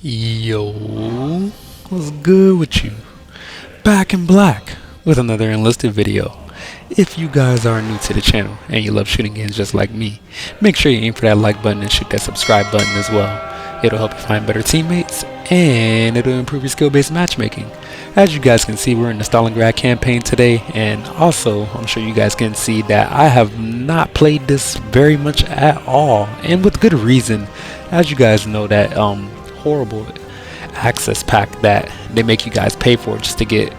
Yo, what's good with you? Back in black with another Enlisted video. If you guys are new to the channel and you love shooting games just like me, make sure you aim for that like button and shoot that subscribe button as well. It'll help you find better teammates and it'll improve your skill-based matchmaking. As you guys can see, we're in the Stalingrad campaign today, and also I'm sure you guys can see that I have not played this very much at all, and with good reason. As you guys know, that horrible access pack that they make you guys pay for just to get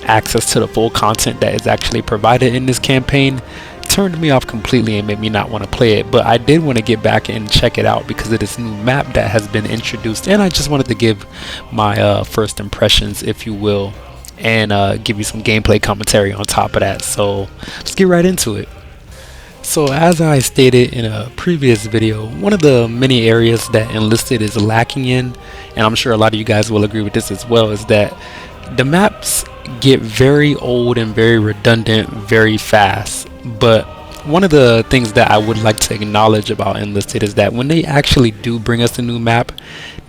access to the full content that is actually provided in this campaign turned me off completely and made me not want to play it. But I did want to get back and check it out because of this new map that has been introduced, and I just wanted to give my first impressions, if you will, and give you some gameplay commentary on top of that. So let's get right into it. So as I stated in a previous video, one of the many areas that Enlisted is lacking in, and I'm sure a lot of you guys will agree with this as well, is that the maps get very old and very redundant very fast. But one of the things that I would like to acknowledge about Enlisted is that when they actually do bring us a new map,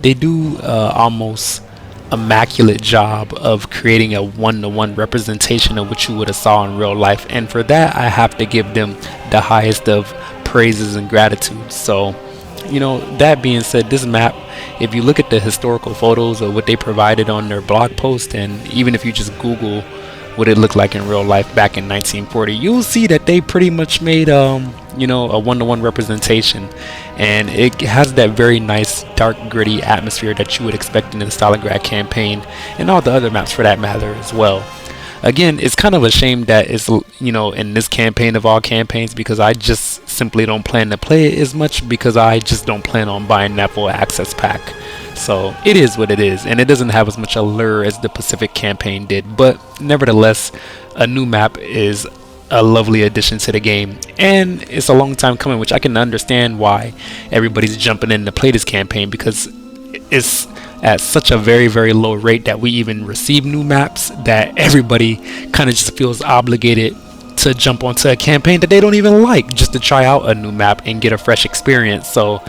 they do almost immaculate job of creating a one-to-one representation of what you would have saw in real life, and for that I have to give them the highest of praises and gratitude. So, you know, that being said, this map, if you look at the historical photos of what they provided on their blog post, and even if you just Google what it looked like in real life back in 1940, you'll see that they pretty much made you know, a one-to-one representation, and it has that very nice dark gritty atmosphere that you would expect in the Stalingrad campaign and all the other maps for that matter as well. Again, it's kind of a shame that it's, you know, in this campaign of all campaigns, because I just simply don't plan to play it as much because I just don't plan on buying that full access pack. So it is what it is, and it doesn't have as much allure as the Pacific campaign did, but nevertheless a new map is a lovely addition to the game, and it's a long time coming, which I can understand why everybody's jumping in to play this campaign, because it's at such a very low rate that we even receive new maps that everybody kind of just feels obligated to jump onto a campaign that they don't even like just to try out a new map and get a fresh experience. So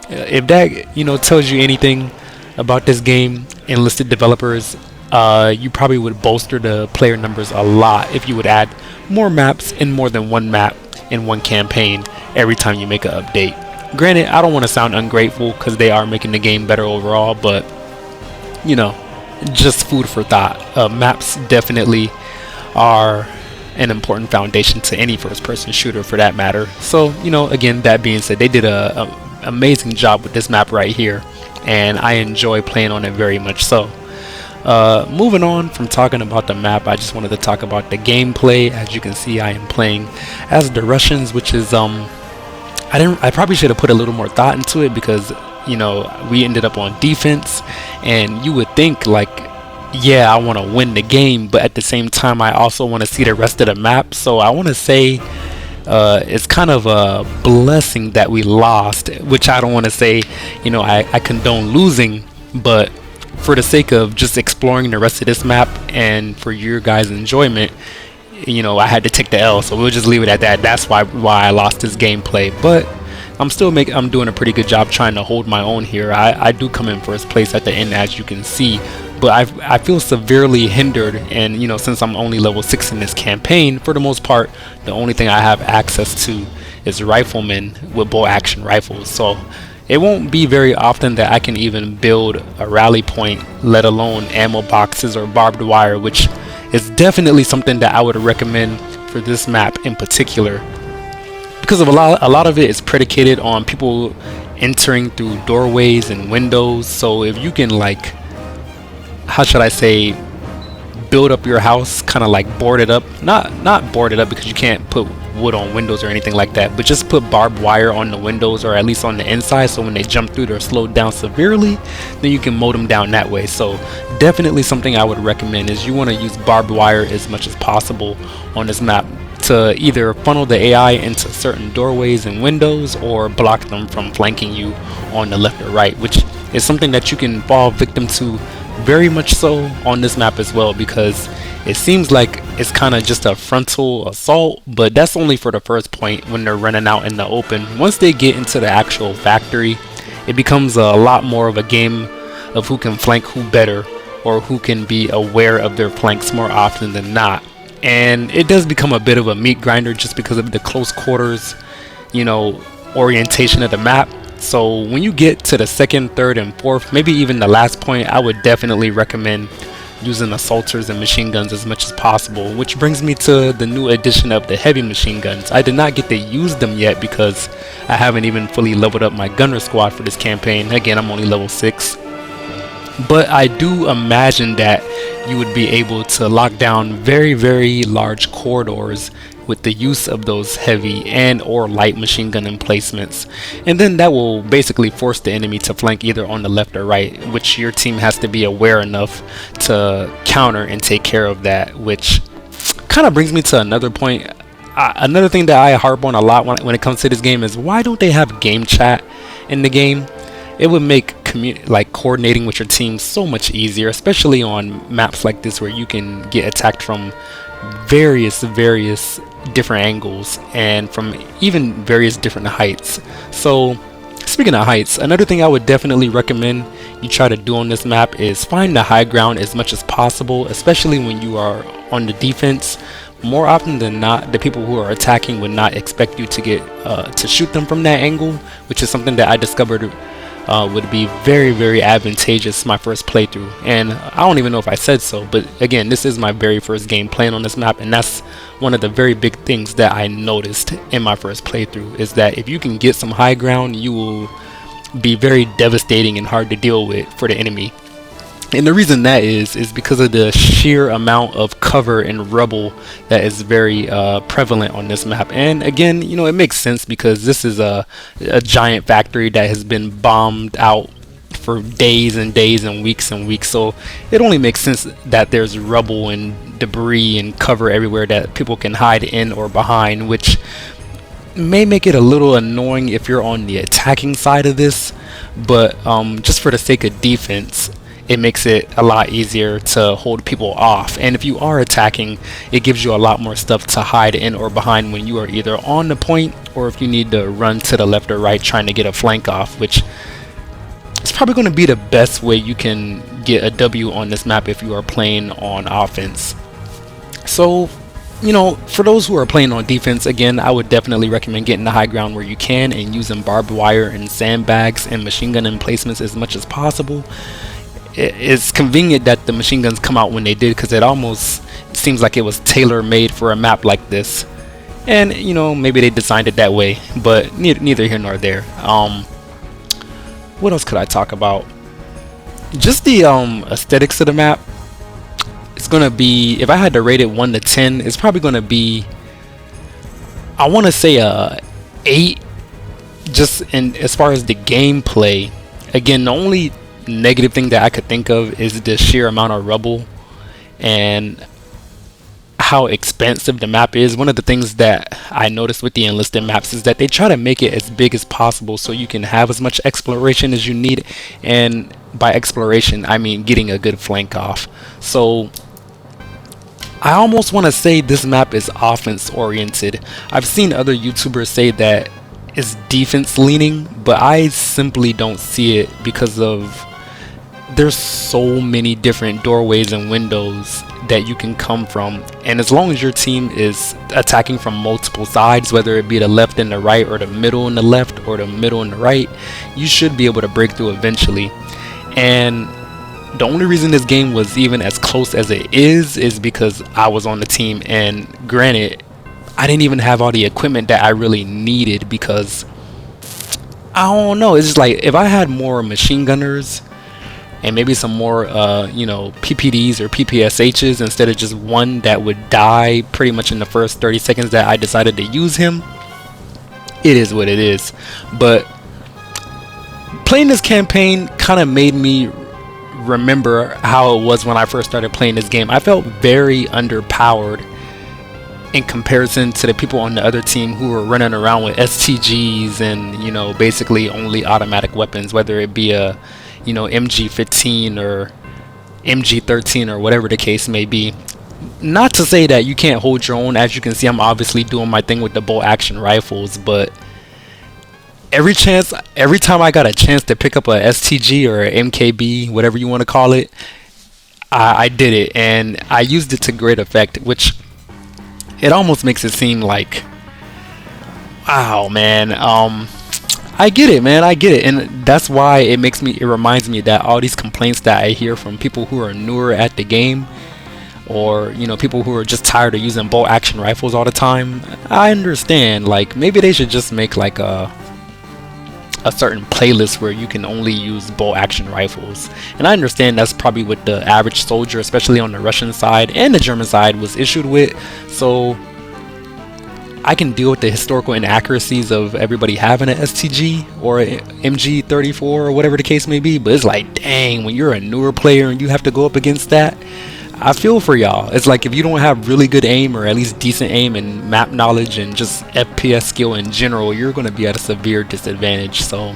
if that, you know, tells you anything about this game, Enlisted developers, you probably would bolster the player numbers a lot if you would add more maps and more than one map in one campaign every time you make an update. Granted, I don't want to sound ungrateful because they are making the game better overall, but you know, just food for thought. Maps definitely are an important foundation to any first-person shooter for that matter. So, you know, again, that being said, they did a amazing job with this map right here, and I enjoy playing on it very much so. Moving on from talking about the map, I just wanted to talk about the gameplay. As you can see, I am playing as the Russians, which is I probably should have put a little more thought into it, because you know, we ended up on defense, and you would think like, yeah, I want to win the game, but at the same time I also want to see the rest of the map. So I want to say it's kind of a blessing that we lost, which I don't want to say, you know, I condone losing, but for the sake of just exploring the rest of this map and for your guys' enjoyment, you know, I had to take the L, so we'll just leave it at that. That's why I lost this gameplay, but I'm doing a pretty good job trying to hold my own here. I do come in first place at the end, as you can see, but I feel severely hindered, and you know, since I'm only level 6 in this campaign, for the most part the only thing I have access to is riflemen with bolt action rifles, so it won't be very often that I can even build a rally point, let alone ammo boxes or barbed wire, which is definitely something that I would recommend for this map in particular, because of a lot of it is predicated on people entering through doorways and windows. So if you can, like, how should I say, build up your house, kind of like board it up, not board it up because you can't put wood on windows or anything like that, but just put barbed wire on the windows, or at least on the inside, so when they jump through they're slowed down severely, then you can mow them down that way. So definitely something I would recommend is you want to use barbed wire as much as possible on this map to either funnel the AI into certain doorways and windows, or block them from flanking you on the left or right, which is something that you can fall victim to very much so on this map as well, because it seems like it's kind of just a frontal assault, but that's only for the first point when they're running out in the open. Once they get into the actual factory, it becomes a lot more of a game of who can flank who better, or who can be aware of their flanks more often than not. And it does become a bit of a meat grinder just because of the close quarters, orientation of the map. So when you get to the second, third, and fourth, maybe even the last point, I would definitely recommend using assaulters and machine guns as much as possible, which brings me to the new addition of the heavy machine guns. I did not get to use them yet because I haven't even fully leveled up my gunner squad for this campaign. Again, I'm only level 6. But I do imagine that you would be able to lock down very, very large corridors with the use of those heavy and or light machine gun emplacements, and then that will basically force the enemy to flank either on the left or right, which your team has to be aware enough to counter and take care of that. Which kind of brings me to another point. Another thing that I harp on a lot when it comes to this game is, why don't they have game chat in the game? It would make coordinating with your team so much easier, especially on maps like this where you can get attacked from various different angles and from even various different heights. So speaking of heights, another thing I would definitely recommend you try to do on this map is find the high ground as much as possible, especially when you are on the defense. More often than not, the people who are attacking would not expect you to get to shoot them from that angle, which is something that I discovered would be very, very advantageous my first playthrough. And I don't even know if I said so, but again, this is my very first game playing on this map, and that's one of the very big things that I noticed in my first playthrough, is that if you can get some high ground, you will be very devastating and hard to deal with for the enemy. And the reason that is because of the sheer amount of cover and rubble that is very prevalent on this map. And again, it makes sense because this is a giant factory that has been bombed out for days and days and weeks, so it only makes sense that there's rubble and debris and cover everywhere that people can hide in or behind, which may make it a little annoying if you're on the attacking side of this, but just for the sake of defense, it makes it a lot easier to hold people off. And if you are attacking, it gives you a lot more stuff to hide in or behind when you are either on the point, or if you need to run to the left or right trying to get a flank off, which is probably going to be the best way you can get a W on this map if you are playing on offense. So, for those who are playing on defense, again, I would definitely recommend getting the high ground where you can and using barbed wire and sandbags and machine gun emplacements as much as possible. It's convenient that the machine guns come out when they did, because it almost seems like it was tailor-made for a map like this. And maybe they designed it that way, but neither here nor there. What else could I talk about? Just the aesthetics of the map. It's gonna be, if I had to rate it 1 to 10, it's probably gonna be, I want to say a 8. Just as far as the gameplay. Again, the only negative thing that I could think of is the sheer amount of rubble and how expansive the map is. One of the things that I noticed with the Enlisted maps is that they try to make it as big as possible so you can have as much exploration as you need, and by exploration I mean getting a good flank off. So I almost want to say this map is offense oriented. I've seen other YouTubers say that it's defense leaning, but I simply don't see it because of there's so many different doorways and windows that you can come from, and as long as your team is attacking from multiple sides, whether it be the left and the right, or the middle and the left, or the middle and the right, you should be able to break through eventually. And the only reason this game was even as close as it is because I was on the team, and granted, I didn't even have all the equipment that I really needed, because I don't know, it's just like if I had more machine gunners and maybe some more PPDs or PPSHs instead of just one that would die pretty much in the first 30 seconds that I decided to use him, it is what it is. But playing this campaign kind of made me remember how it was when I first started playing this game. I felt very underpowered in comparison to the people on the other team who were running around with STGs and basically only automatic weapons, whether it be a MG15 or MG13 or whatever the case may be. Not to say that you can't hold your own. As you can see, I'm obviously doing my thing with the bolt action rifles, but every time I got a chance to pick up a STG or a MKB, whatever you want to call it, I did it, and I used it to great effect, which it almost makes it seem like, wow, man. I get it, man. I get it, and that's why it reminds me that all these complaints that I hear from people who are newer at the game, or people who are just tired of using bolt action rifles all the time. I understand. Like, maybe they should just make like a certain playlist where you can only use bolt action rifles. And I understand that's probably what the average soldier, especially on the Russian side and the German side, was issued with. So I can deal with the historical inaccuracies of everybody having an STG or a MG34 or whatever the case may be, but it's like, dang, when you're a newer player and you have to go up against that, I feel for y'all. It's like, if you don't have really good aim, or at least decent aim and map knowledge and just FPS skill in general, you're going to be at a severe disadvantage. So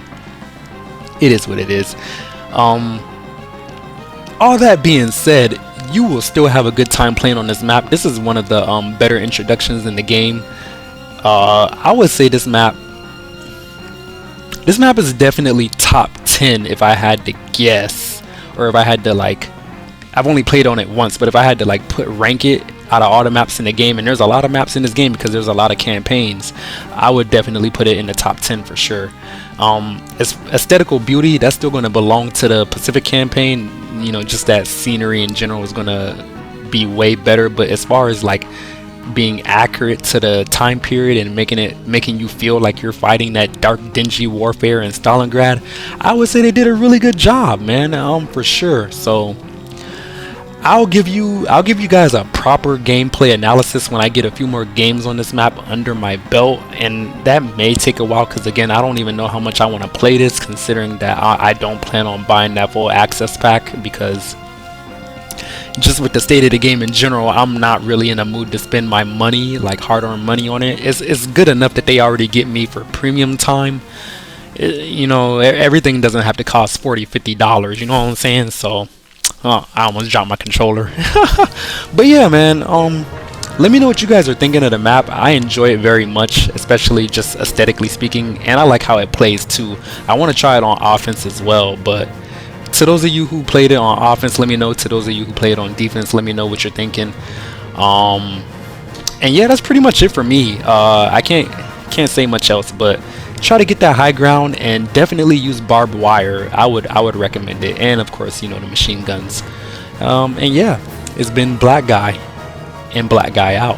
it is what it is. All that being said, you will still have a good time playing on this map. This is one of the better introductions in the game. I would say this map is definitely top 10 if I had to guess, or if I had to, like, I've only played on it once, but if I had to like rank it out of all the maps in the game, and there's a lot of maps in this game because there's a lot of campaigns, I would definitely put it in the top 10 for sure. As aesthetical beauty, that's still going to belong to the Pacific campaign. Just that scenery in general is going to be way better, but as far as like being accurate to the time period and making you feel like you're fighting that dark, dingy warfare in Stalingrad, I would say they did a really good job, man, for sure. So I'll give you guys a proper gameplay analysis when I get a few more games on this map under my belt, and that may take a while because, again, I don't even know how much I want to play this, considering that I don't plan on buying that full access pack, because just with the state of the game in general, I'm not really in a mood to spend my money, like hard-earned money, on it. It's good enough that they already get me for premium time. Everything doesn't have to cost $40-50, you know what I'm saying? So I almost dropped my controller. But yeah, man, let me know what you guys are thinking of the map. I enjoy it very much, especially just aesthetically speaking, and I like how it plays too. I want to try it on offense as well, but to those of you who played it on offense, let me know. To those of you who played on defense, let me know what you're thinking. And yeah, that's pretty much it for me. I can't say much else, but try to get that high ground, and definitely use barbed wire. I would recommend it, and of course, the machine guns. And yeah, it's been Black Guy, and Black Guy out.